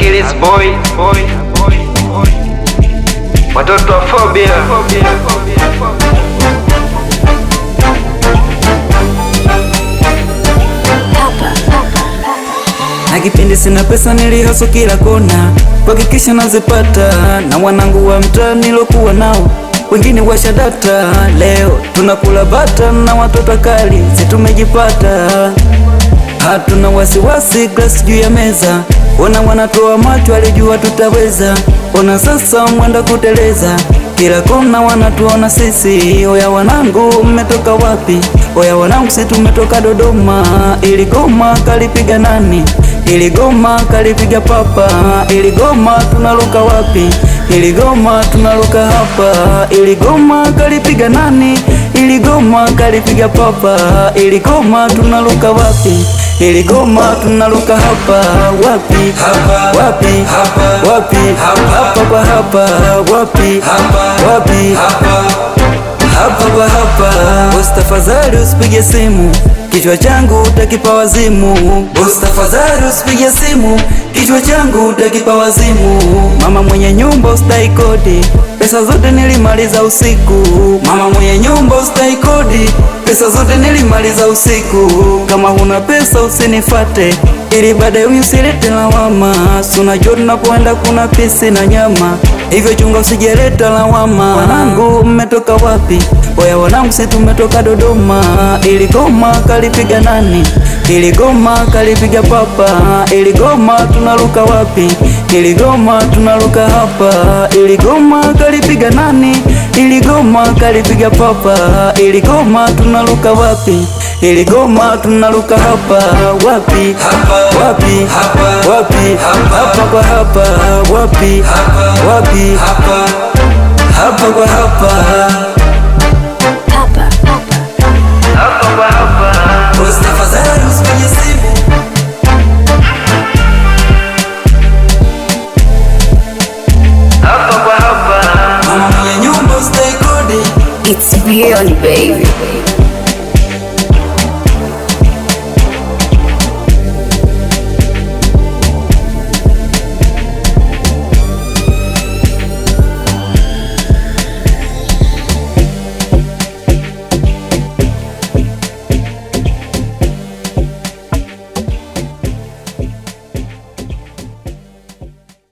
Achilles boy, watoto wa phobia. Na kipindi sina pesa nilihaso kila kona kuhakikisha nazipata, na wanangu wa mtaa nilokuwa nao wengine washadata. Leo tunakula bata na watoto kali, si tumejipata. Hatuna wasiwasi, glasi juu ya meza, ona wanatoa macho, alijua tutaweza. Ona sasa mwenda kuteleza, kila kona wanatuona sisi. Oya wanangu mmetoka wapi? Oya wanangu si tumetoka Dodoma. Ili goma kalipiga nani? Ili goma kalipiga papa. Ili goma tunaruka wapi? Ili goma tunaruka hapa. Ili goma kalipiga nani? Ili goma kalipiga papa. Ili goma tunaruka wapi? Ili goma tunaruka hapa. Wapi? Hapa. Wapi? Hapa. Wapi? Hapa kwa hapa. Wapi? Hapa. Wapi? Hapa. Hapa kwa hapa. Boss tafadhali usipige simu, kichwa changu utakipa wazimu. Boss tafadhali usipige simu, kichwa changu utakipa wazimu. Mama mwenye nyumba ustai kodi, pesa zote nilimaliza usiku. Mama mwenye nyumba ustai kodi, pesa zote nilimaliza usiku. Kama huna pesa usinifate, ili baadaye usilete lawama. Unajua tunapoenda kuna pisi na nyama, hivyo chunga usijeleta lawama. Wanangu mmetoka wapi? Oya wanangu si tumetoka Dodoma. Ili goma kalipiga nani? Ili goma kalipiga papa. Ili goma tunaruka wapi? Ili goma tunaruka hapa. Ili goma kalipiga nani? Ili goma kalipiga papa. Ili goma tunaruka wapi? Ili goma tunaruka hapa. Wapi? Hapa. Wapi? Hapa. Wapi? Hapa kwa hapa. Wapi? Hapa. Wapi? Hapa. Hapa kwa hapa. Hapa kwa hapa. Boss tafadhali usipige simu. Hapa kwa hapa. Mama mwenye nyumba ustai kodi. It's beyond baby.